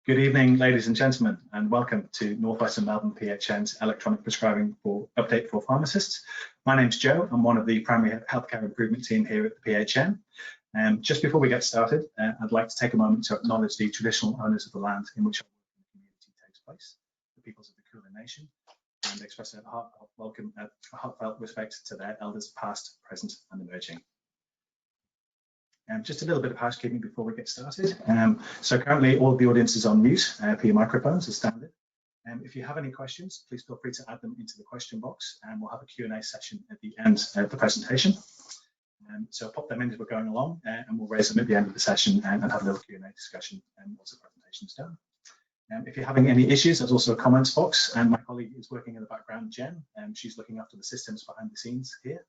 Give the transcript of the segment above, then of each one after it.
Good evening, ladies and gentlemen, and welcome to Northwestern Melbourne PHN's electronic prescribing update for pharmacists. My name's Joe. I'm one of the primary healthcare improvement team here at the PHN. Just before we get started, I'd like to take a moment to acknowledge the traditional owners of the land in which our community takes place, the peoples of the Kulin Nation, and express a heartfelt respect to their elders past, present, and emerging. Just a little bit of housekeeping before we get started. So currently all of the audience is on mute for your microphones as standard. If you have any questions, please feel free to add them into the question box, and we'll have a Q&A session at the end of the presentation. So pop them in as we're going along, and we'll raise them at the end of the session and have a little Q&A discussion once the presentation is done. If you're having any issues, there's also a comments box, and my colleague is working in the background, Jen, and she's looking after the systems behind the scenes here.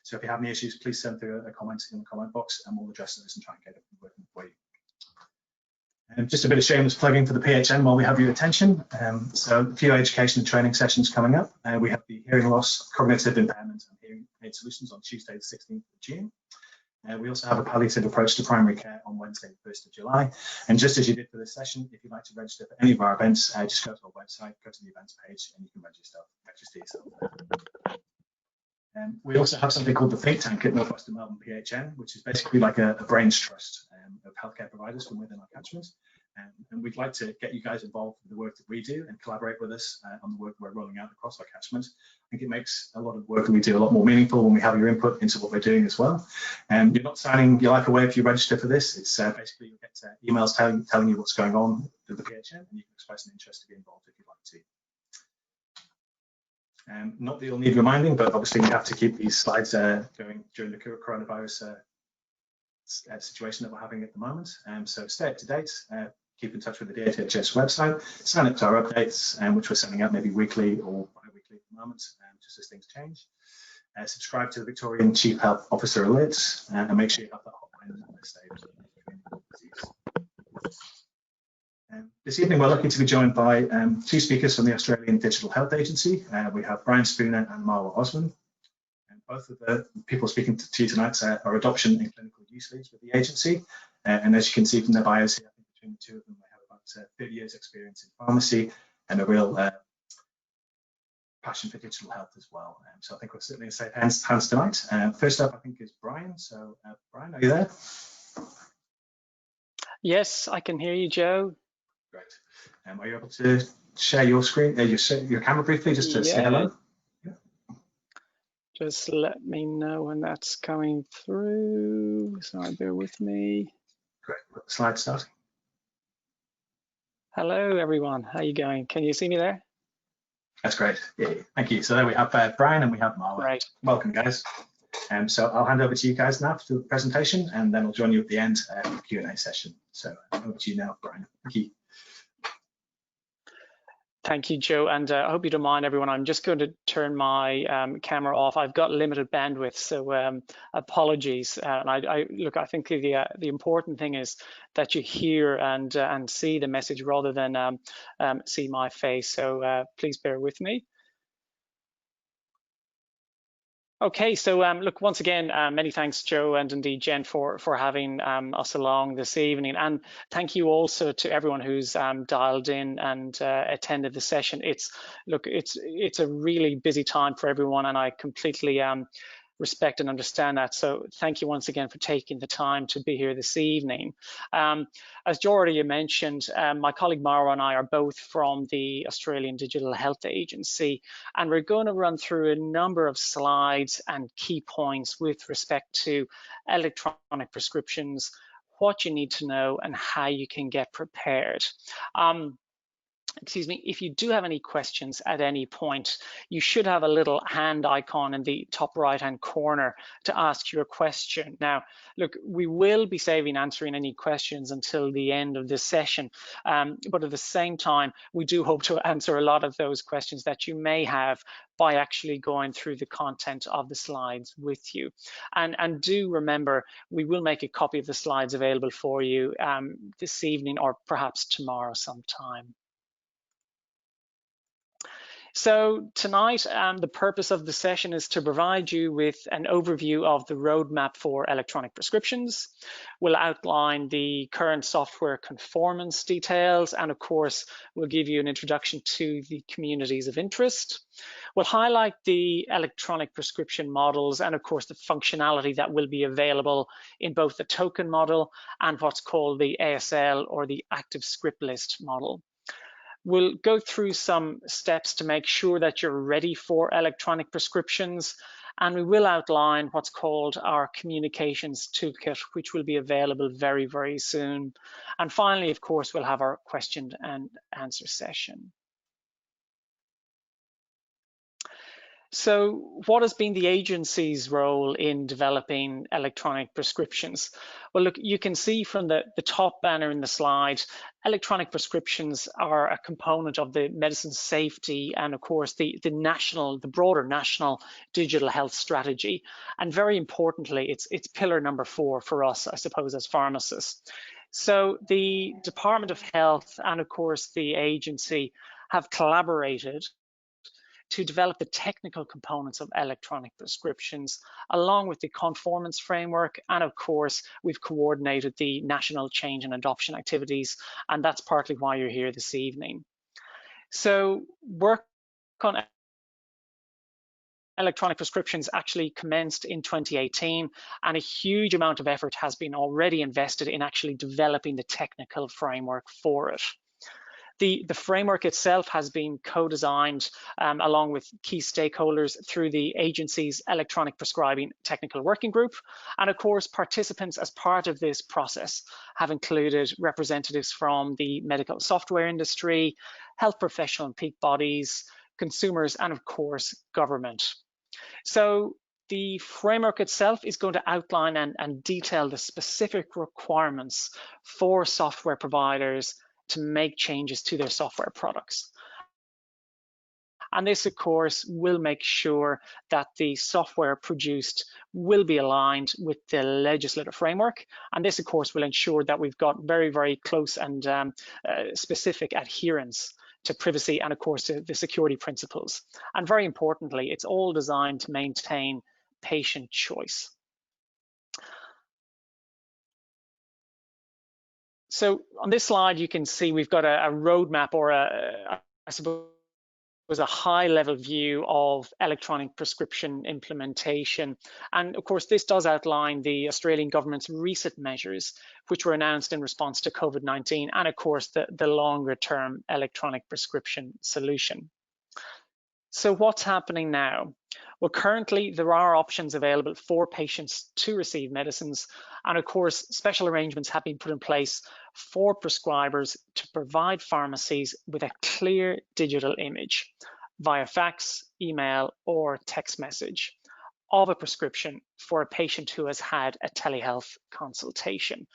So if you have any issues, please send through a comment in the comment box, and we'll address those and try and get it working for you. Just a bit of shameless plugging for the PHN while we have your attention. So a few education and training sessions coming up. We have the hearing loss, cognitive impairment, and hearing aid solutions on Tuesday, the 16th of June. We also have a palliative approach to primary care on Wednesday, the 1st of July. And just as you did for this session, if you'd like to register for any of our events, just go to our website, go to the events page, and you can register yourself. We also have something called the Think Tank at Northwestern Melbourne PHN, which is basically like a brains trust of healthcare providers from within our catchment. And we'd like to get you guys involved with the work that we do and collaborate with us on the work we're rolling out across our catchment. I think it makes a lot of the work that we do a lot more meaningful when we have your input into what we're doing as well. And you're not signing your life away if you register for this. It's basically you get emails telling you what's going on with the PHN, and you can express an interest to be involved if you'd like to. Not that you'll need reminding, but obviously we have to keep these slides going during the coronavirus situation that we're having at the moment. So stay up to date. Keep in touch with the DHHS website, sign up to our updates, which we're sending out maybe weekly or bi-weekly at the moment, just as things change. Subscribe to the Victorian Chief Health Officer alerts, and make sure you have that hotline saved. This evening, we're lucky to be joined by two speakers from the Australian Digital Health Agency. We have Brian Spooner and Marwa Osman. And both of the people speaking to you tonight are adoption and clinical use leads with the agency. And as you can see from their bios here, between the two of them, they have about 30 years experience in pharmacy and a real passion for digital health as well. So I think we're certainly in safe hands tonight. First up, I think, is Brian. So Brian, are you there? Yes, I can hear you, Joe. Great. Are you able to share your screen, your camera briefly, just to say hello? Yeah. Just let me know when that's coming through. So bear with me. Great. Slide starting. Hello, everyone. How are you going? Can you see me there? That's great. Yeah, thank you. So there we have Brian and we have Marwa. Right. Welcome, guys. So I'll hand over to you guys now for the presentation, and then I'll join you at the end for the Q&A session. So over to you now, Brian. Thank you. Thank you, Joe, and I hope you don't mind, everyone. I'm just going to turn my camera off. I've got limited bandwidth, so apologies. And I think the important thing is that you hear and see the message rather than see my face. So please bear with me. Okay, so look, once again, many thanks, Joe, and indeed Jen, for having us along this evening, and thank you also to everyone who's dialed in and attended the session. It's a really busy time for everyone, and I completely respect and understand that. So thank you once again for taking the time to be here this evening. As Joe already mentioned, my colleague Marwa and I are both from the Australian Digital Health Agency, and we're going to run through a number of slides and key points with respect to electronic prescriptions, what you need to know, and how you can get prepared. Excuse me, if you do have any questions at any point, you should have a little hand icon in the top right-hand corner to ask your question. Now, look, we will be saving answering any questions until the end of this session, but at the same time, we do hope to answer a lot of those questions that you may have by actually going through the content of the slides with you. And do remember, we will make a copy of the slides available for you this evening or perhaps tomorrow sometime. So tonight, the purpose of the session is to provide you with an overview of the roadmap for electronic prescriptions. We'll outline the current software conformance details, and of course, we'll give you an introduction to the communities of interest. We'll highlight the electronic prescription models and of course the functionality that will be available in both the token model and what's called the ASL or the active script list model. We'll go through some steps to make sure that you're ready for electronic prescriptions, and we will outline what's called our communications toolkit, which will be available very, very soon. And finally, of course, we'll have our question and answer session. So what has been the agency's role in developing electronic prescriptions? Well, look, you can see from the top banner in the slide, electronic prescriptions are a component of the medicine safety and of course the broader national digital health strategy. And very importantly, it's pillar number 4 for us, I suppose, as pharmacists. So the Department of Health and of course the agency have collaborated to develop the technical components of electronic prescriptions, along with the conformance framework. And of course, we've coordinated the national change and adoption activities, and that's partly why you're here this evening. So work on electronic prescriptions actually commenced in 2018, and a huge amount of effort has been already invested in actually developing the technical framework for it. The framework itself has been co-designed along with key stakeholders through the agency's electronic prescribing technical working group. And of course, participants as part of this process have included representatives from the medical software industry, health professional and peak bodies, consumers, and of course, government. So the framework itself is going to outline and detail the specific requirements for software providers to make changes to their software products. And this, of course, will make sure that the software produced will be aligned with the legislative framework. And this, of course, will ensure that we've got very, very close and specific adherence to privacy and, of course, to the security principles. And very importantly, it's all designed to maintain patient choice. So on this slide, you can see we've got a roadmap or I suppose a high-level view of electronic prescription implementation. And of course, this does outline the Australian government's recent measures, which were announced in response to COVID-19, and of course, the longer-term electronic prescription solution. So what's happening now? Well, currently there are options available for patients to receive medicines. And of course, special arrangements have been put in place for prescribers to provide pharmacies with a clear digital image via fax, email, or text message of a prescription for a patient who has had a telehealth consultation.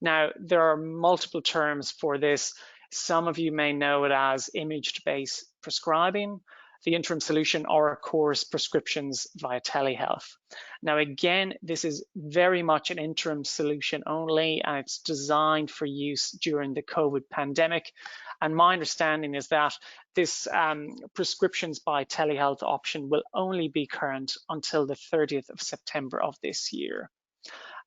Now, there are multiple terms for this. Some of you may know it as image-based prescribing, the interim solution, or of course prescriptions via telehealth. Now again, this is very much an interim solution only, and it's designed for use during the COVID pandemic. And my understanding is that this prescriptions by telehealth option will only be current until the 30th of September of this year.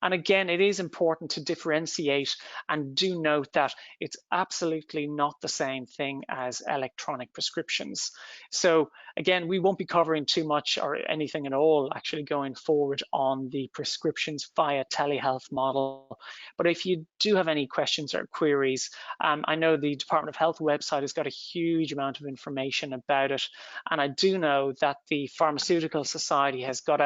And again, it is important to differentiate and do note that it's absolutely not the same thing as electronic prescriptions. So again, we won't be covering too much or anything at all actually going forward on the prescriptions via telehealth model. But if you do have any questions or queries, I know the Department of Health website has got a huge amount of information about it. And I do know that the Pharmaceutical Society has got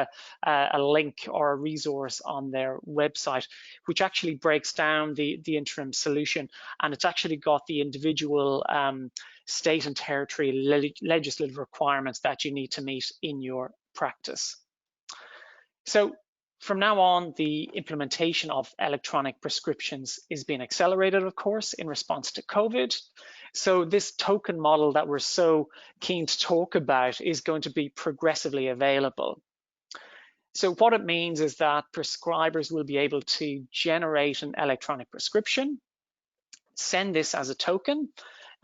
a link or a resource on their website, which actually breaks down the interim solution, and it's actually got the individual state and territory legislative requirements that you need to meet in your practice. So from now on, the implementation of electronic prescriptions is being accelerated, of course, in response to COVID. So this token model that we're so keen to talk about is going to be progressively available. So what it means is that prescribers will be able to generate an electronic prescription, send this as a token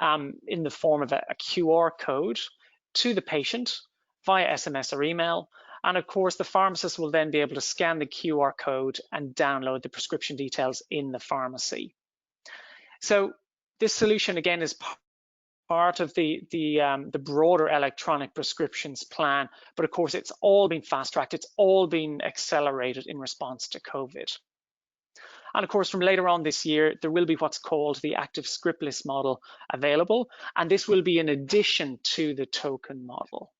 in the form of a QR code to the patient via SMS or email. And of course, the pharmacist will then be able to scan the QR code and download the prescription details in the pharmacy. So this solution, again, is part of the broader electronic prescriptions plan, but of course, it's all been fast-tracked. It's all been accelerated in response to COVID. And of course, from later on this year, there will be what's called the active script list model available, and this will be in addition to the token model.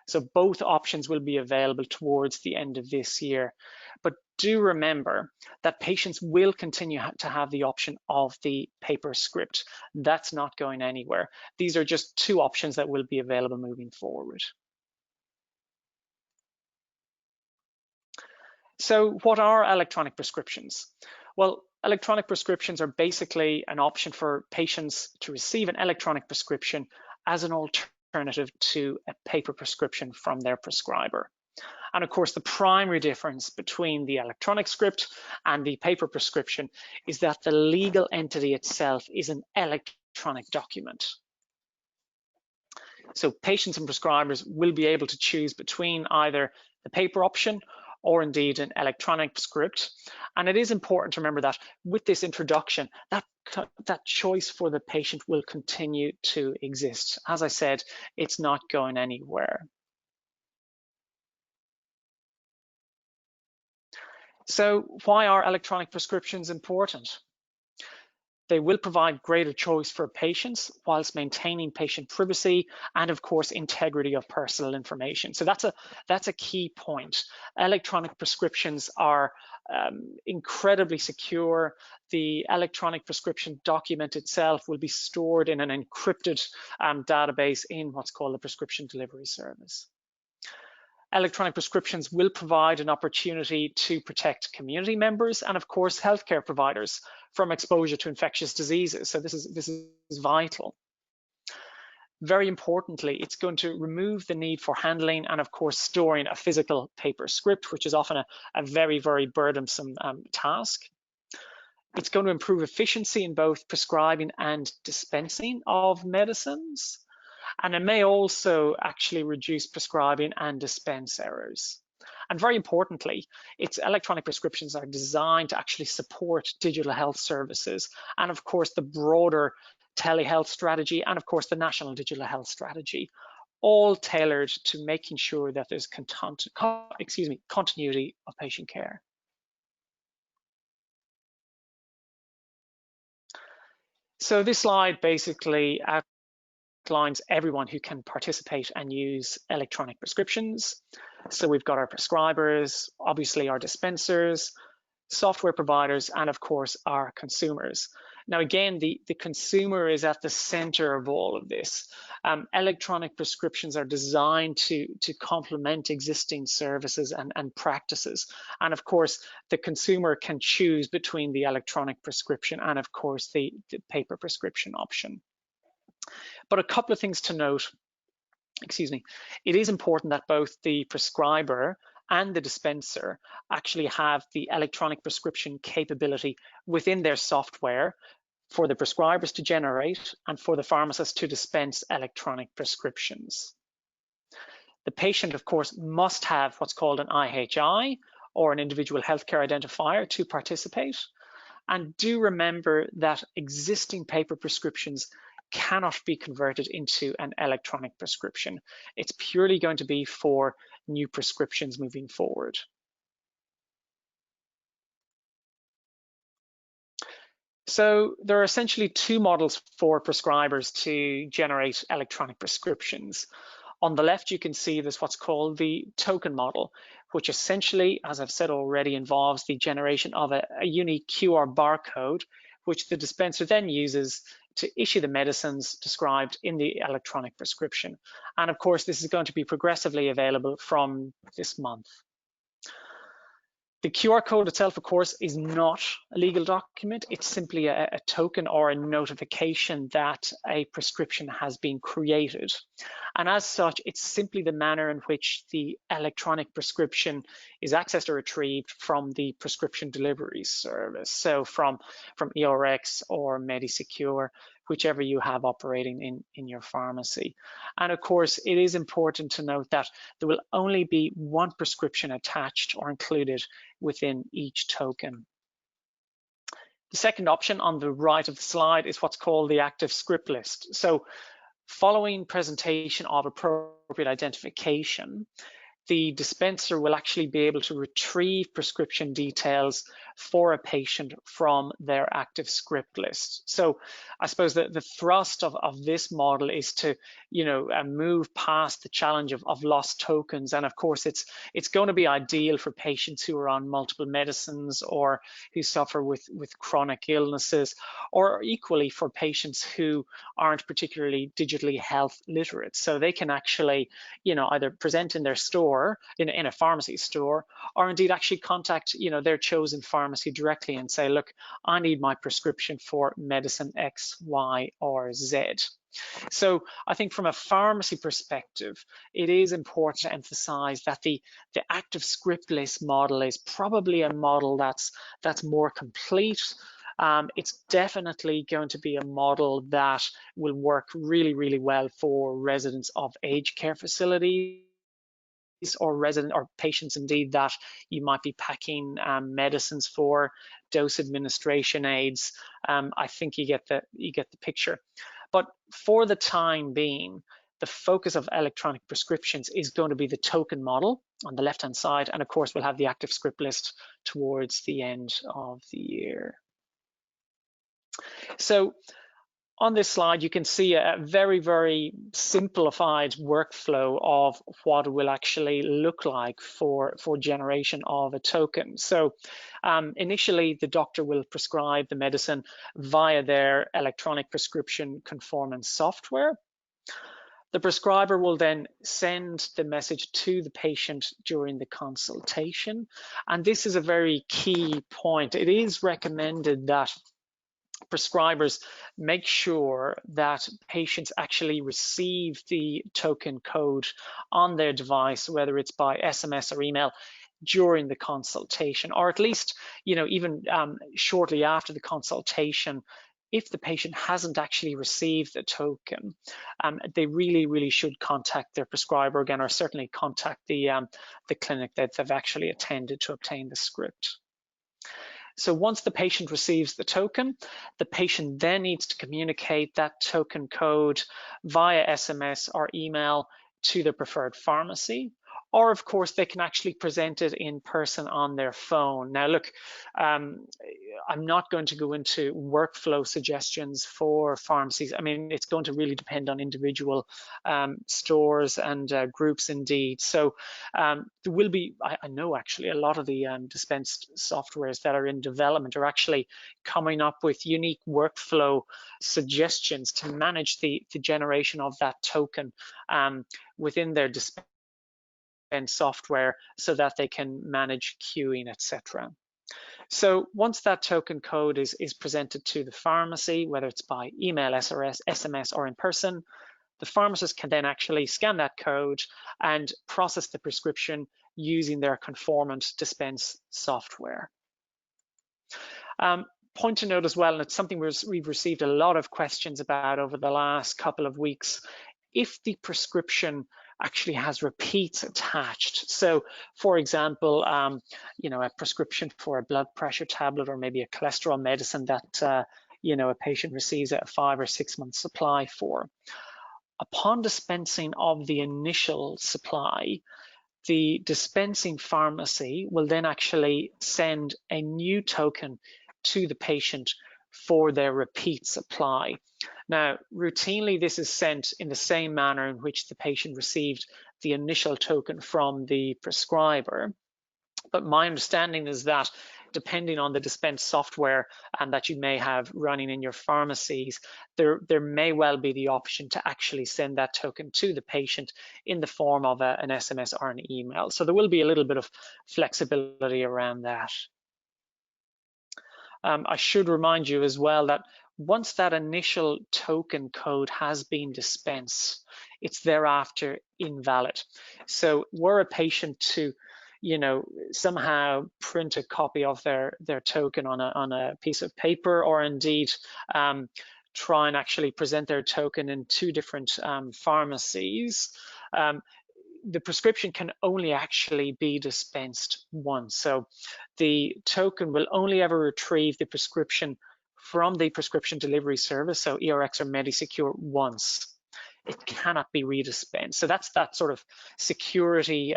So both options will be available towards the end of this year. But do remember that patients will continue to have the option of the paper script. That's not going anywhere. These are just two options that will be available moving forward. So what are electronic prescriptions? Well, electronic prescriptions are basically an option for patients to receive an electronic prescription as an alternative to a paper prescription from their prescriber. And of course, the primary difference between the electronic script and the paper prescription is that the legal entity itself is an electronic document. So patients and prescribers will be able to choose between either the paper option or indeed an electronic script. And it is important to remember that with this introduction, that choice for the patient will continue to exist. As I said, it's not going anywhere. So why are electronic prescriptions important? They will provide greater choice for patients whilst maintaining patient privacy and, of course, integrity of personal information. So that's a key point. Electronic prescriptions are incredibly secure. The electronic prescription document itself will be stored in an encrypted database in what's called the prescription delivery service. Electronic prescriptions will provide an opportunity to protect community members and, of course, healthcare providers from exposure to infectious diseases. So this is vital. Very importantly, it's going to remove the need for handling and, of course, storing a physical paper script, which is often a very, very burdensome task. It's going to improve efficiency in both prescribing and dispensing of medicines. And it may also actually reduce prescribing and dispense errors. And very importantly, its electronic prescriptions are designed to actually support digital health services and, of course, the broader telehealth strategy and, of course, the national digital health strategy, all tailored to making sure that there's continuity of patient care. So this slide basically outlines everyone who can participate and use electronic prescriptions. So we've got our prescribers, obviously our dispensers, software providers, and of course our consumers. Now again, the consumer is at the center of all of this. Electronic prescriptions are designed to complement existing services and practices. And of course, the consumer can choose between the electronic prescription and of course the paper prescription option. But a couple of things to note, it is important that both the prescriber and the dispenser actually have the electronic prescription capability within their software for the prescribers to generate and for the pharmacist to dispense electronic prescriptions. The patient, of course, must have what's called an IHI or an individual healthcare identifier to participate. And do remember that existing paper prescriptions cannot be converted into an electronic prescription. It's purely going to be for new prescriptions moving forward. So there are essentially two models for prescribers to generate electronic prescriptions. On the left, you can see there's what's called the token model, which essentially, as I've said already, involves the generation of a unique QR barcode, which the dispenser then uses to issue the medicines described in the electronic prescription. And of course, this is going to be progressively available from this month. The QR code itself, of course, is not a legal document. It's simply a token or a notification that a prescription has been created. And as such, it's simply the manner in which the electronic prescription is accessed or retrieved from the prescription delivery service. So from ERX or MediSecure, whichever you have operating in your pharmacy. And of course, it is important to note that there will only be one prescription attached or included within each token. The second option on the right of the slide is what's called the active script list. So following presentation of appropriate identification, the dispenser will actually be able to retrieve prescription details for a patient from their active script list. So I suppose that the thrust of this model is to, move past the challenge of lost tokens. And of course, it's going to be ideal for patients who are on multiple medicines or who suffer with chronic illnesses, or equally for patients who aren't particularly digitally health literate. So they can actually, either present in their store, in a pharmacy store, or indeed actually contact, their chosen pharmacy directly and say, look, I need my prescription for medicine X, Y, or Z. So I think from a pharmacy perspective, it is important to emphasize that the active script list model is probably a model that's more complete. It's definitely going to be a model that will work really, really well for residents of aged care facilities or patients indeed that you might be packing medicines for, dose administration aids. I think you get the picture. But for the time being, the focus of electronic prescriptions is going to be the token model on the left-hand side, and of course we'll have the active script list towards the end of the year. So on this slide, you can see a very, very simplified workflow of what it will actually look like for generation of a token. So initially, the doctor will prescribe the medicine via their electronic prescription conformance software. The prescriber will then send the message to the patient during the consultation. And this is a very key point. It is recommended that prescribers make sure that patients actually receive the token code on their device, whether it's by SMS or email, during the consultation, or at least, even shortly after the consultation. If the patient hasn't actually received the token, they really, really should contact their prescriber again, or certainly contact the clinic that they've actually attended to obtain the script. So once the patient receives the token, the patient then needs to communicate that token code via SMS or email to their preferred pharmacy. Or of course, they can actually present it in person on their phone. Now look, I'm not going to go into workflow suggestions for pharmacies. I mean, it's going to really depend on individual stores and groups indeed. So there will be, I know actually, a lot of the dispensed softwares that are in development are actually coming up with unique workflow suggestions to manage the generation of that token within their dispense software, so that they can manage queuing, etc. So once that token code is presented to the pharmacy, whether it's by email, SMS, or in person, the pharmacist can then actually scan that code and process the prescription using their conformant dispense software. Point to note as well, and it's something we've received a lot of questions about over the last couple of weeks, if the prescription actually has repeats attached. So for example, a prescription for a blood pressure tablet, or maybe a cholesterol medicine that a patient receives a 5 or 6 month supply for. Upon dispensing of the initial supply, the dispensing pharmacy will then actually send a new token to the patient for their repeat supply. Now, routinely, this is sent in the same manner in which the patient received the initial token from the prescriber. But my understanding is that depending on the dispense software and that you may have running in your pharmacies, there may well be the option to actually send that token to the patient in the form of an SMS or an email. So there will be a little bit of flexibility around that. I should remind you as well that once that initial token code has been dispensed, it's thereafter invalid. So were a patient to somehow print a copy of their token on a piece of paper, or indeed try and actually present their token in 2 different pharmacies, the prescription can only actually be dispensed once. So the token will only ever retrieve the prescription from the prescription delivery service, so ERX or MediSecure, once. It cannot be redispensed. So that's that sort of security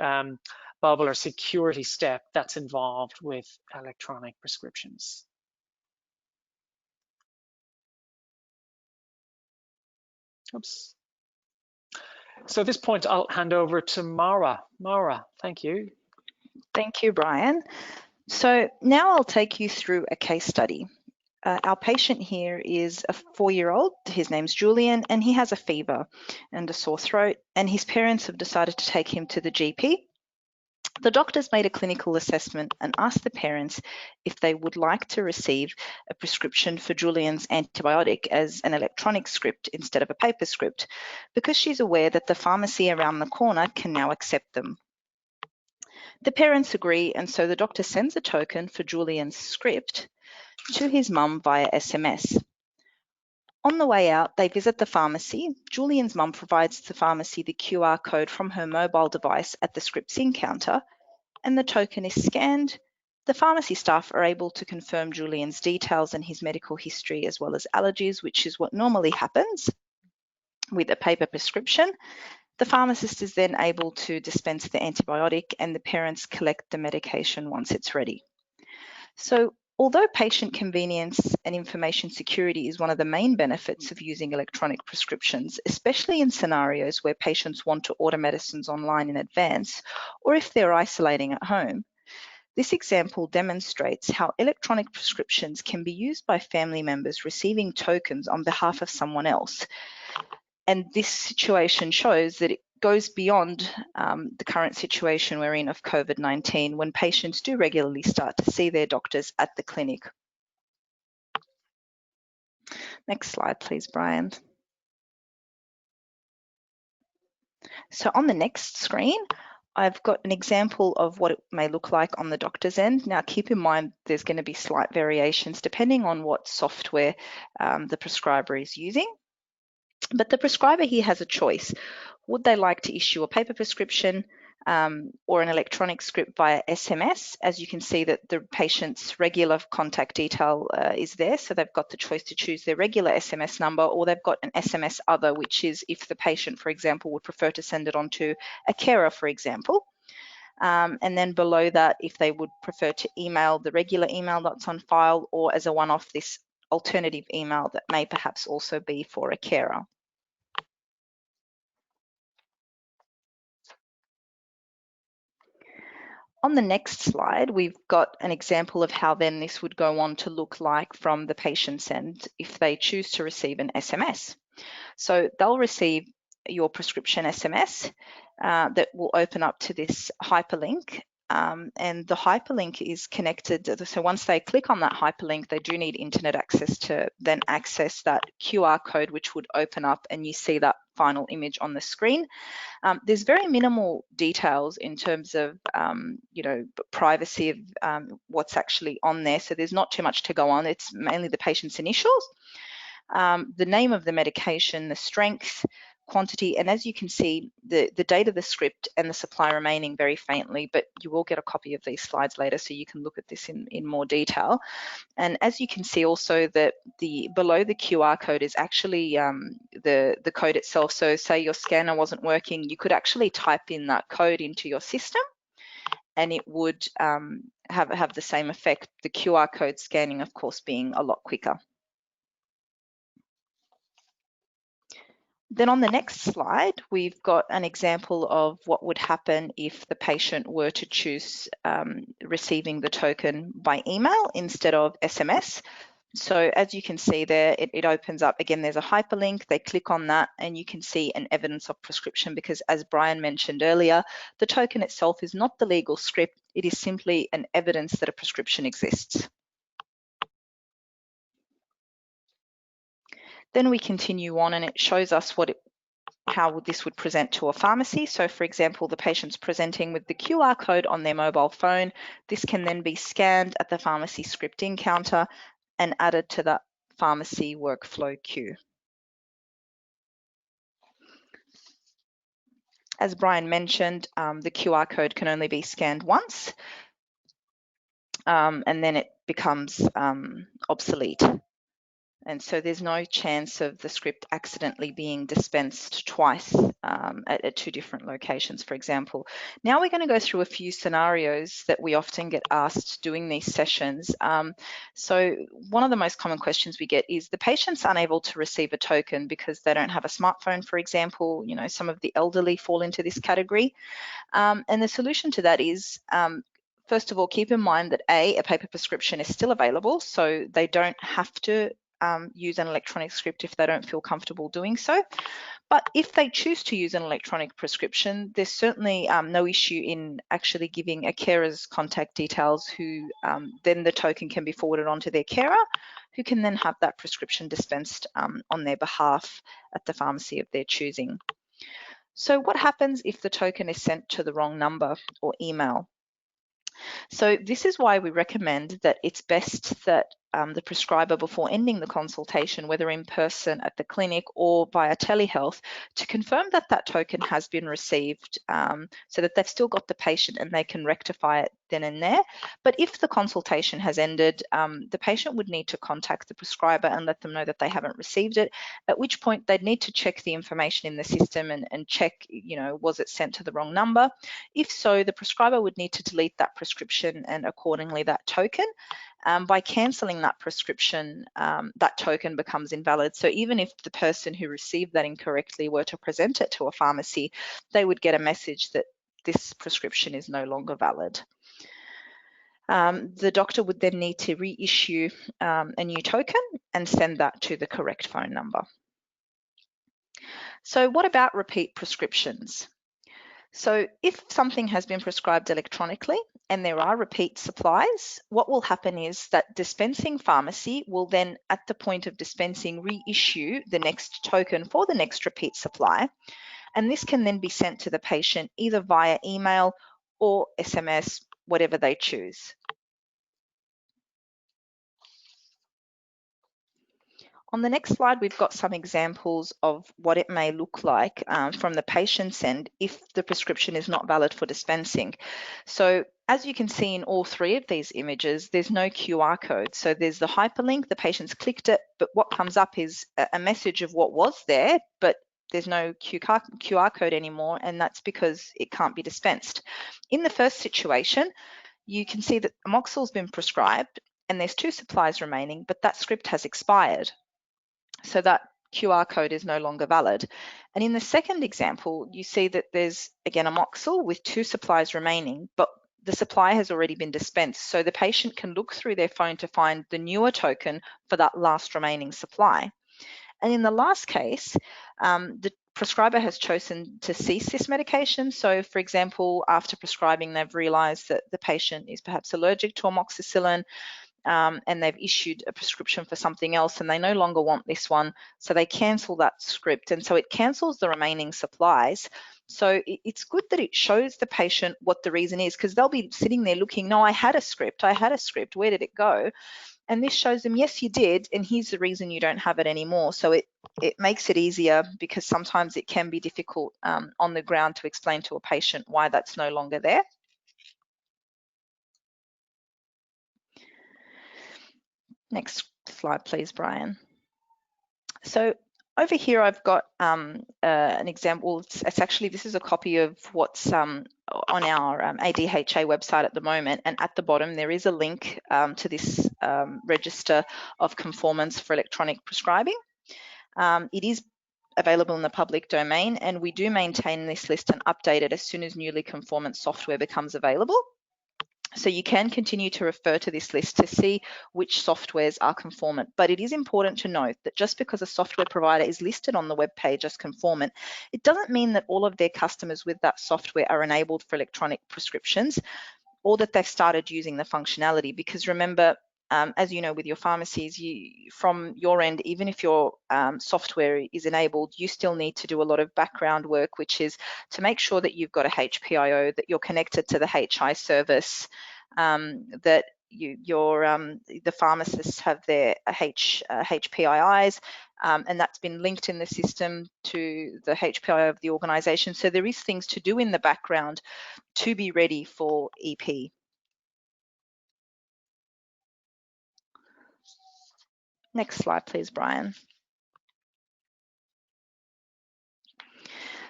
bubble or security step that's involved with electronic prescriptions. Oops. So at this point, I'll hand over to Marwa. Marwa, thank you. Thank you, Brian. So now I'll take you through a case study. Our patient here is a 4-year-old. His name's Julian, and he has a fever and a sore throat, and his parents have decided to take him to the GP. The doctors made a clinical assessment and asked the parents if they would like to receive a prescription for Julian's antibiotic as an electronic script instead of a paper script, because she's aware that the pharmacy around the corner can now accept them. The parents agree, and so the doctor sends a token for Julian's script to his mum via SMS. On the way out, they visit the pharmacy. Julian's mum provides the pharmacy the QR code from her mobile device at the scripts-in counter, and the token is scanned. The pharmacy staff are able to confirm Julian's details and his medical history, as well as allergies, which is what normally happens with a paper prescription. The pharmacist is then able to dispense the antibiotic, and the parents collect the medication once it's ready. So, although patient convenience and information security is one of the main benefits of using electronic prescriptions, especially in scenarios where patients want to order medicines online in advance, or if they're isolating at home, this example demonstrates how electronic prescriptions can be used by family members receiving tokens on behalf of someone else. And this situation shows that it goes beyond the current situation we're in of COVID-19, when patients do regularly start to see their doctors at the clinic. Next slide, please, Brian. So on the next screen, I've got an example of what it may look like on the doctor's end. Now, keep in mind, there's going to be slight variations depending on what software the prescriber is using. But the prescriber here has a choice. Would they like to issue a paper prescription or an electronic script via SMS? As you can see that the patient's regular contact detail is there, so they've got the choice to choose their regular SMS number, or they've got an SMS other, which is if the patient, for example, would prefer to send it on to a carer, for example. And then below that, if they would prefer to email the regular email that's on file, or as a one-off, this alternative email that may perhaps also be for a carer. On the next slide, we've got an example of how then this would go on to look like from the patient's end if they choose to receive an SMS. So they'll receive your prescription SMS that will open up to this hyperlink. And the hyperlink is connected. So once they click on that hyperlink, they do need internet access to then access that QR code, which would open up and you see that final image on the screen. There's very minimal details in terms of, privacy of what's actually on there. So there's not too much to go on. It's mainly the patient's initials, the name of the medication, the strength, quantity, and as you can see, the date of the script and the supply remaining very faintly, but you will get a copy of these slides later so you can look at this in more detail. And as you can see also that below the QR code is actually the code itself. So say your scanner wasn't working, you could actually type in that code into your system and it would have the same effect, the QR code scanning, of course, being a lot quicker. Then on the next slide, we've got an example of what would happen if the patient were to choose receiving the token by email instead of SMS. So as you can see there, it opens up, again, there's a hyperlink, they click on that and you can see an evidence of prescription because as Brian mentioned earlier, the token itself is not the legal script, it is simply an evidence that a prescription exists. Then we continue on and it shows us what how this would present to a pharmacy. So for example, the patient's presenting with the QR code on their mobile phone. This can then be scanned at the pharmacy scripting counter and added to the pharmacy workflow queue. As Brian mentioned, the QR code can only be scanned once, and then it becomes obsolete. And so there's no chance of the script accidentally being dispensed twice at two different locations, for example. Now we're going to go through a few scenarios that we often get asked doing these sessions. So one of the most common questions we get is the patient's unable to receive a token because they don't have a smartphone, for example. You know, some of the elderly fall into this category. And the solution to that is, first of all, keep in mind that a paper prescription is still available, so they don't have to use an electronic script if they don't feel comfortable doing so. But if they choose to use an electronic prescription, there's certainly no issue in actually giving a carer's contact details, who then the token can be forwarded on to their carer, who can then have that prescription dispensed on their behalf at the pharmacy of their choosing. So what happens if the token is sent to the wrong number or email? So this is why we recommend that it's best that the prescriber, before ending the consultation, whether in person at the clinic or via telehealth, to confirm that that token has been received, so that they've still got the patient and they can rectify it then and there. But if the consultation has ended, the patient would need to contact the prescriber and let them know that they haven't received it, at which point they'd need to check the information in the system and check, you know, was it sent to the wrong number? If so, the prescriber would need to delete that prescription and accordingly that token. By cancelling that prescription, that token becomes invalid. So even if the person who received that incorrectly were to present it to a pharmacy, they would get a message that this prescription is no longer valid. The doctor would then need to reissue a new token and send that to the correct phone number. So what about repeat prescriptions? So if something has been prescribed electronically and there are repeat supplies, what will happen is that dispensing pharmacy will then, at the point of dispensing, reissue the next token for the next repeat supply. And this can then be sent to the patient either via email or SMS, whatever they choose. On the next slide, we've got some examples of what it may look like from the patient's end if the prescription is not valid for dispensing. So as you can see in all three of these images, there's no QR code. So there's the hyperlink, the patient's clicked it, but what comes up is a message of what was there, but there's no QR code anymore, and that's because it can't be dispensed. In the first situation, you can see that amoxil's been prescribed and there's 2 supplies remaining, but that script has expired. So that QR code is no longer valid. And in the second example, you see that there's, again, amoxil with 2 supplies remaining, but the supply has already been dispensed. So the patient can look through their phone to find the newer token for that last remaining supply. And in the last case, the prescriber has chosen to cease this medication. So for example, after prescribing, they've realized that the patient is perhaps allergic to amoxicillin, and they've issued a prescription for something else and they no longer want this one, so they cancel that script, and so it cancels the remaining supplies. So it's good that it shows the patient what the reason is, because they'll be sitting there looking, no, I had a script, where did it go? And this shows them, yes, you did, and here's the reason you don't have it anymore. So it makes it easier, because sometimes it can be difficult on the ground to explain to a patient why that's no longer there. Next slide, please, Brian. So over here, I've got an example. It's actually, this is a copy of what's on our ADHA website at the moment. And at the bottom, there is a link to this register of conformance for electronic prescribing. It is available in the public domain, and we do maintain this list and update it as soon as newly conformance software becomes available. So you can continue to refer to this list to see which softwares are conformant. But it is important to note that just because a software provider is listed on the web page as conformant, it doesn't mean that all of their customers with that software are enabled for electronic prescriptions, or that they've started using the functionality. Because remember, as you know, with your pharmacies, from your end, even if your software is enabled, you still need to do a lot of background work, which is to make sure that you've got a HPIO, that you're connected to the HI service, that the pharmacists have their HPIIs, and that's been linked in the system to the HPIO of the organisation. So there is things to do in the background to be ready for EP. Next slide, please, Brian.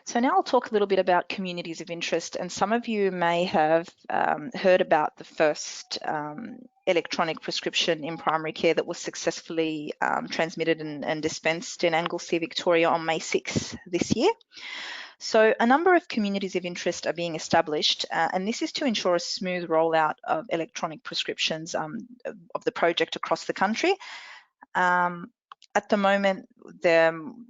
So now I'll talk a little bit about communities of interest, and some of you may have heard about the first electronic prescription in primary care that was successfully transmitted and dispensed in Anglesea, Victoria on May 6th this year. So a number of communities of interest are being established, and this is to ensure a smooth rollout of electronic prescriptions of the project across the country. At the moment,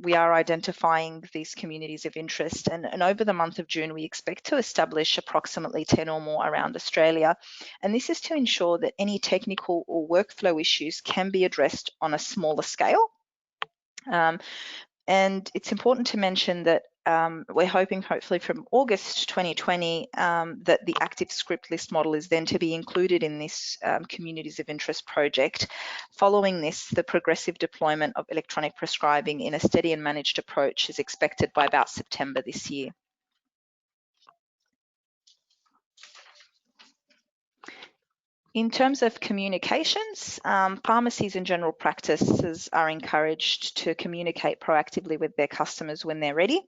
we are identifying these communities of interest, and over the month of June, we expect to establish approximately 10 or more around Australia. And this is to ensure that any technical or workflow issues can be addressed on a smaller scale. And it's important to mention that we're hoping, hopefully from August 2020, that the active script list model is then to be included in this communities of interest project. Following this, the progressive deployment of electronic prescribing in a steady and managed approach is expected by about September this year. In terms of communications, pharmacies and general practices are encouraged to communicate proactively with their customers when they're ready.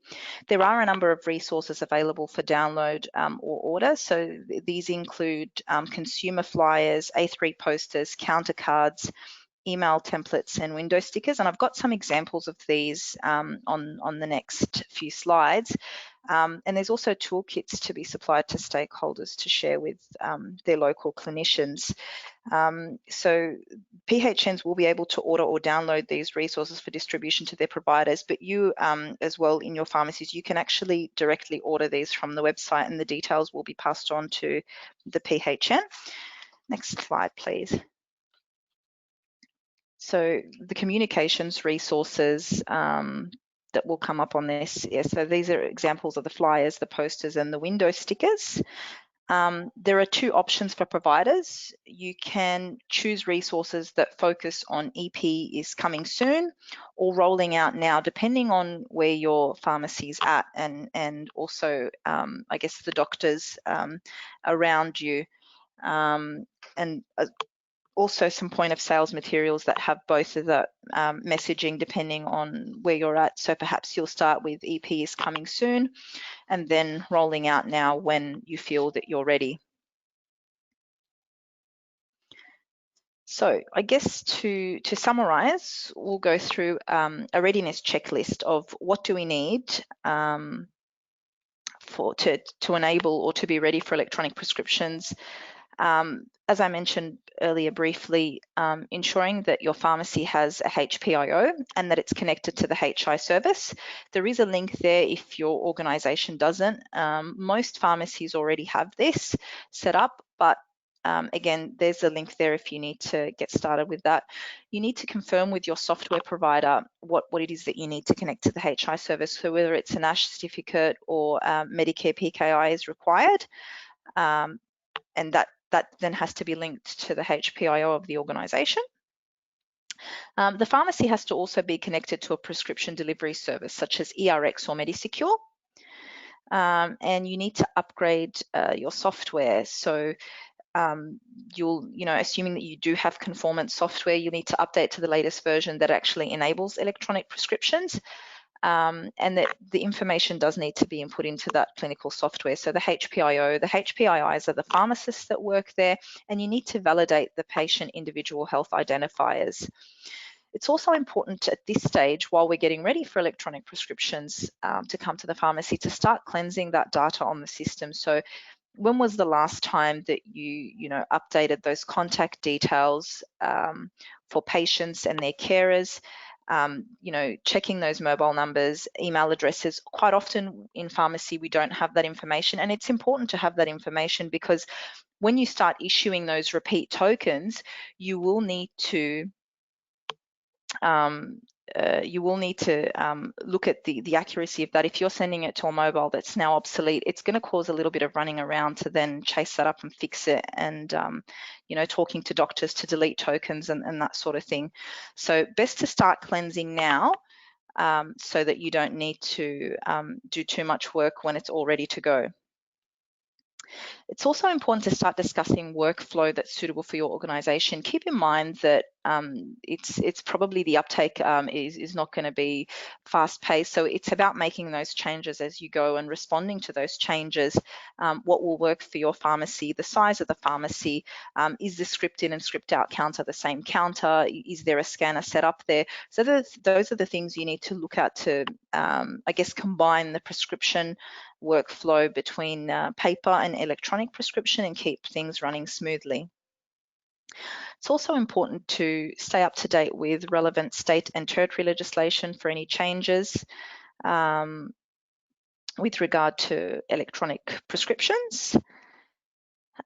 There are a number of resources available for download or order. So these include consumer flyers, A3 posters, counter cards, email templates, and window stickers. And I've got some examples of these on the next few slides. And there's also toolkits to be supplied to stakeholders to share with their local clinicians. So PHNs will be able to order or download these resources for distribution to their providers, but you as well in your pharmacies, you can actually directly order these from the website, and the details will be passed on to the PHN. Next slide, please. So the communications resources that will come up on this. Yeah, so these are examples of the flyers, the posters, and the window stickers. There are two options for providers. You can choose resources that focus on EP is coming soon or rolling out now, depending on where your pharmacy's at, and also, I guess, the doctors around you. And also some point of sales materials that have both of the messaging depending on where you're at. So perhaps you'll start with EP is coming soon and then rolling out now when you feel that you're ready. So I guess to summarize, we'll go through a readiness checklist of what do we need to enable or to be ready for electronic prescriptions. As I mentioned earlier briefly, ensuring that your pharmacy has a HPIO and that it's connected to the HI service. There is a link there if your organisation doesn't. Most pharmacies already have this set up, but again, there's a link there if you need to get started with that. You need to confirm with your software provider what it is that you need to connect to the HI service. So whether it's an ASH certificate or Medicare PKI is required, and that then has to be linked to the HPIO of the organisation. The pharmacy has to also be connected to a prescription delivery service such as ERX or MediSecure. And you need to upgrade your software. So assuming that you do have conformance software, you need to update to the latest version that actually enables electronic prescriptions. And that the information does need to be input into that clinical software. So the HPIO, the HPIIs are the pharmacists that work there, and you need to validate the patient individual health identifiers. It's also important at this stage, while we're getting ready for electronic prescriptions to come to the pharmacy, to start cleansing that data on the system. So when was the last time that you updated those contact details for patients and their carers? you know, checking those mobile numbers, email addresses. Quite often in pharmacy, we don't have that information, and it's important to have that information because when you start issuing those repeat tokens, you will need to look at the accuracy of that. If you're sending it to a mobile that's now obsolete, it's going to cause a little bit of running around to then chase that up and fix it, and you know, talking to doctors to delete tokens and that sort of thing. So best to start cleansing now, so that you don't need to do too much work when it's all ready to go. It's also important to start discussing workflow that's suitable for your organization. Keep in mind that it's probably the uptake is not going to be fast paced. So it's about making those changes as you go and responding to those changes. What will work for your pharmacy, the size of the pharmacy, is the script in and script out counter the same counter? Is there a scanner set up there? So those are the things you need to look at to, I guess, combine the prescription workflow between paper and electronic prescription and keep things running smoothly. It's also important to stay up to date with relevant state and territory legislation for any changes with regard to electronic prescriptions.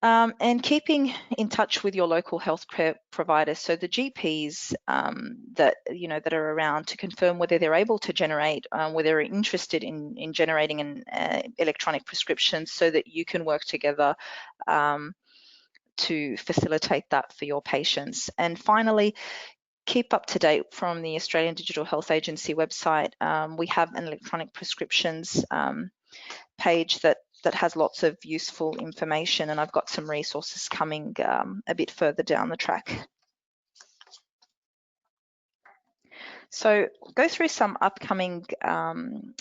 And keeping in touch with your local health providers, so the GPs that are around, to confirm whether they're able to generate, whether they're interested in generating an electronic prescription, so that you can work together to facilitate that for your patients. And finally, keep up to date from the Australian Digital Health Agency website. We have an electronic prescriptions page that has lots of useful information, and I've got some resources coming a bit further down the track. So go through some upcoming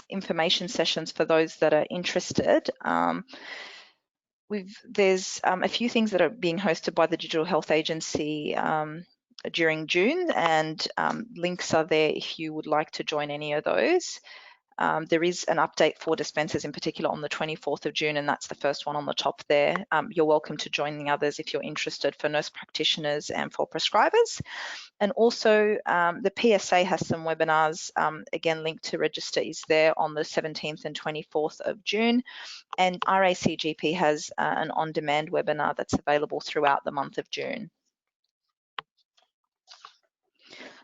information sessions for those that are interested. There's a few things that are being hosted by the Digital Health Agency during June, and links are there if you would like to join any of those. There is an update for dispensers in particular on the 24th of June, and that's the first one on the top there. You're welcome to join the others if you're interested, for nurse practitioners and for prescribers. And also the PSA has some webinars, again, link to register is there on the 17th and 24th of June. And RACGP has an on-demand webinar that's available throughout the month of June.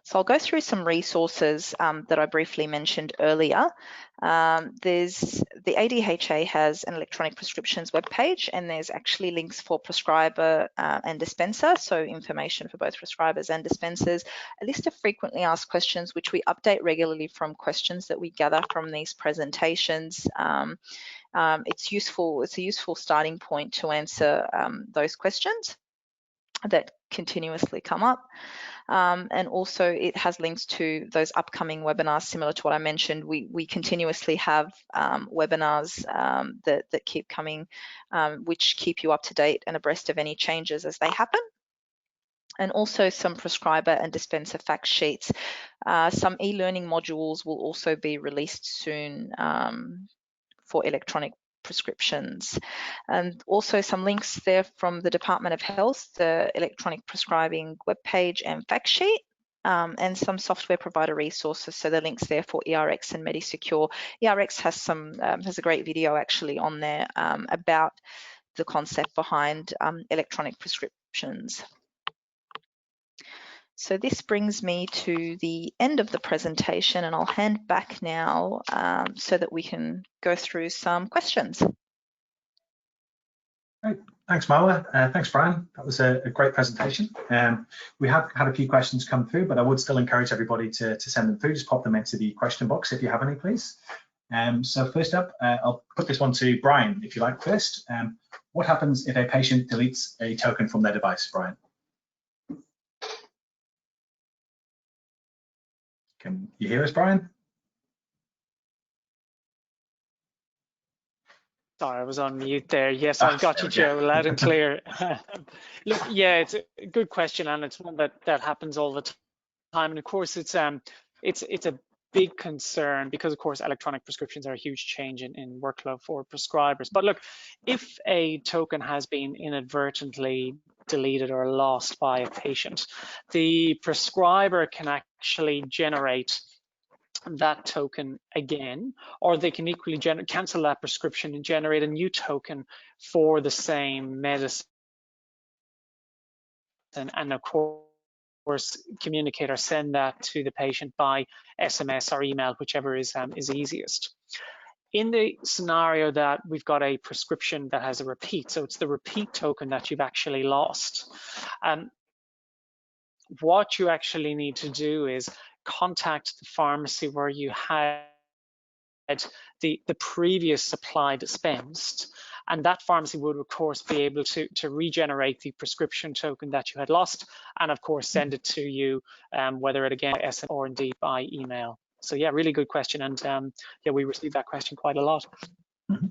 So I'll go through some resources that I briefly mentioned earlier. There's the ADHA has an electronic prescriptions webpage, and there's actually links for prescriber and dispenser, so information for both prescribers and dispensers, a list of frequently asked questions, which we update regularly from questions that we gather from these presentations. It's a useful starting point to answer those questions that continuously come up. And also it has links to those upcoming webinars, similar to what I mentioned. We continuously have webinars that keep coming, which keep you up to date and abreast of any changes as they happen. And also some prescriber and dispenser fact sheets. Some e-learning modules will also be released soon for electronic prescriptions, and also some links there from the Department of Health, the electronic prescribing webpage and fact sheet, and some software provider resources. So the links there for ERX and MediSecure. ERX has a great video actually on there about the concept behind electronic prescriptions. So this brings me to the end of the presentation, and I'll hand back now so that we can go through some questions. Great. Thanks, Marwa. Thanks, Brian. That was a great presentation. We have had a few questions come through, but I would still encourage everybody to send them through. Just pop them into the question box if you have any, please. So first up, I'll put this one to Brian, if you like first. What happens if a patient deletes a token from their device, Brian? Can you hear us, Brian? Sorry, I was on mute there. Yes, I've got you, Joe, loud and clear. Look, yeah, it's a good question, and it's one that happens all the time. And of course, it's a big concern because, of course, electronic prescriptions are a huge change in workflow for prescribers. But look, if a token has been inadvertently deleted or lost by a patient, the prescriber can actually generate that token again, or they can equally cancel that prescription and generate a new token for the same medicine, and of course communicate or send that to the patient by SMS or email, whichever is easiest. In the scenario that we've got a prescription that has a repeat, so it's the repeat token that you've actually lost, what you actually need to do is contact the pharmacy where you had the previous supply dispensed, and that pharmacy would of course be able to regenerate the prescription token that you had lost, and of course send it to you, whether it again SMS or indeed by email. So yeah, really good question, and yeah, we received that question quite a lot. Mm-hmm.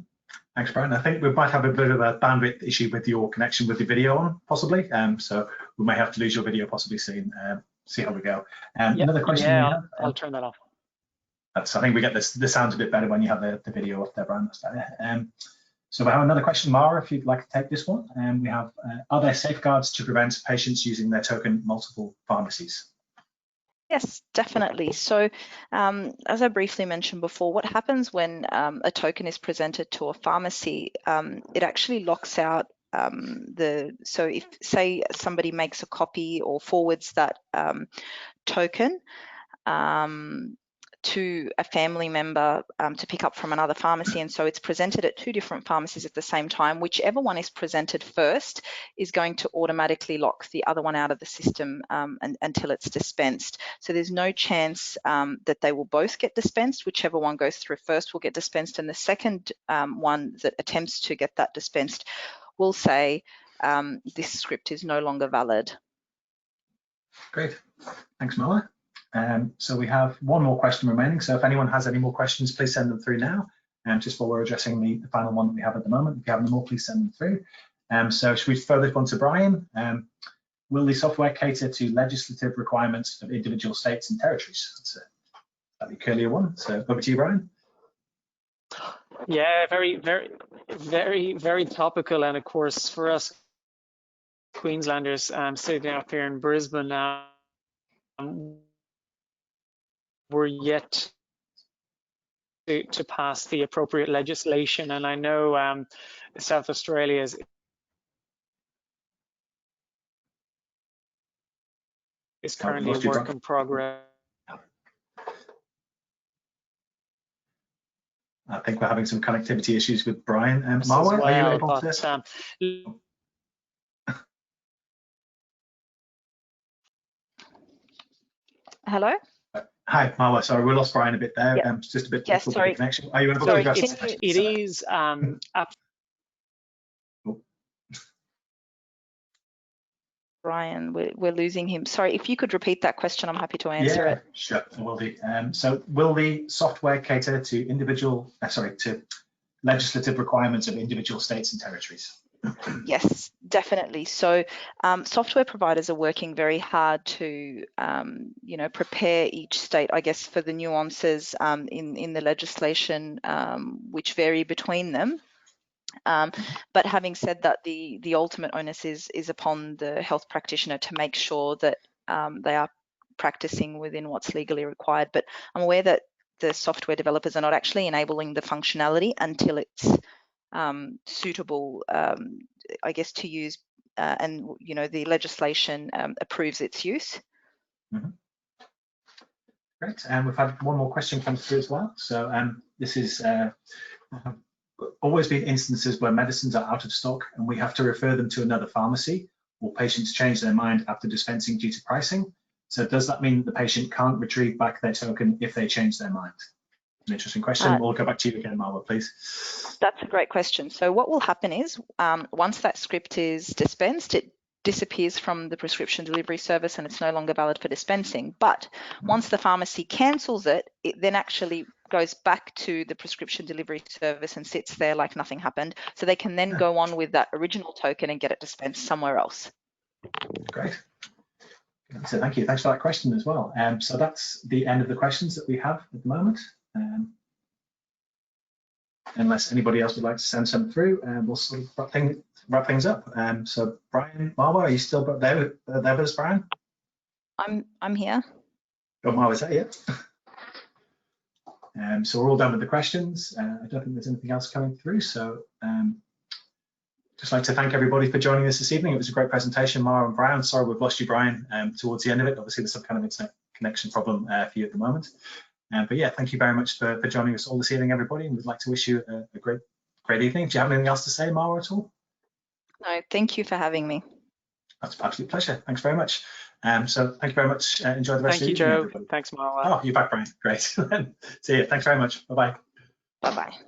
Thanks, Brian. I think we might have a bit of a bandwidth issue with your connection with the video on, possibly. So we may have to lose your video possibly soon. See how we go. Another question. Yeah, I'll turn that off. I think we get this. This sounds a bit better when you have the video up there, Brian. So we have another question, Marwa, if you'd like to take this one. We have, are there safeguards to prevent patients using their token multiple pharmacies? Yes, definitely. So as I briefly mentioned before, what happens when a token is presented to a pharmacy, it actually locks out so if, say, somebody makes a copy or forwards that token to a family member to pick up from another pharmacy, and so it's presented at 2 different pharmacies at the same time, whichever one is presented first is going to automatically lock the other one out of the system until it's dispensed. So there's no chance that they will both get dispensed. Whichever one goes through first will get dispensed, and the second one that attempts to get that dispensed will say this script is no longer valid. Great, thanks, Marwa. So we have one more question remaining. So if anyone has any more questions, please send them through now. Just while we're addressing the final one that we have at the moment, if you have any more, please send them through. So should we throw this one to Brian? Will the software cater to legislative requirements of individual states and territories? That's a slightly curlier one. So over to you, Brian. Yeah, very topical, and of course for us Queenslanders sitting out here in Brisbane, we're yet to pass the appropriate legislation, and I know South Australia is currently a work in progress. I think we're having some connectivity issues with Brian. Marwa, are you able to? Hello? Hi, Marwa. Sorry, we lost Brian a bit there. Yeah. Just a bit yes, difficult with the connection. Are you able to address the question? It is Brian, we're losing him. Sorry, if you could repeat that question, I'm happy to answer it. Sure, I will do. So will the software cater to to legislative requirements of individual states and territories? Yes, definitely. So software providers are working very hard to, prepare each state, I guess, for the nuances in the legislation which vary between them. But having said that, the ultimate onus is upon the health practitioner to make sure that they are practicing within what's legally required. But I'm aware that the software developers are not actually enabling the functionality until it's suitable, I guess, to use, and the legislation approves its use. Mm-hmm. Great, and we've had one more question come through as well. So this is always been instances where medicines are out of stock and we have to refer them to another pharmacy, or patients change their mind after dispensing due to pricing. So does that mean the patient can't retrieve back their token if they change their mind? An interesting question. We'll go back to you again, Marwa, please. That's a great question. So what will happen is once that script is dispensed, it disappears from the prescription delivery service and it's no longer valid for dispensing. But once the pharmacy cancels it, it then actually goes back to the prescription delivery service and sits there like nothing happened. So they can then go on with that original token and get it dispensed somewhere else. Great. So thank you. Thanks for that question as well. So that's the end of the questions that we have at the moment. Unless anybody else would like to send some through, we'll sort of wrap things up. So Brian, Marwa, are you still there with us, Brian? I'm here. Oh, Marwa, is that it? So we're all done with the questions. I don't think there's anything else coming through. So just like to thank everybody for joining us this evening. It was a great presentation, Marwa and Brian. Sorry we've lost you, Brian, towards the end of it. Obviously, there's some kind of internet connection problem for you at the moment. But yeah, thank you very much for joining us all this evening, everybody. And we'd like to wish you a great evening. Do you have anything else to say, Marwa, at all? No, thank you for having me. That's an absolute pleasure. Thanks very much. So thank you very much. Enjoy the rest of the evening, Joe. everybody. Thanks, Marwa. Oh, you're back, Brian. Great. See you. Thanks very much. Bye-bye. Bye-bye.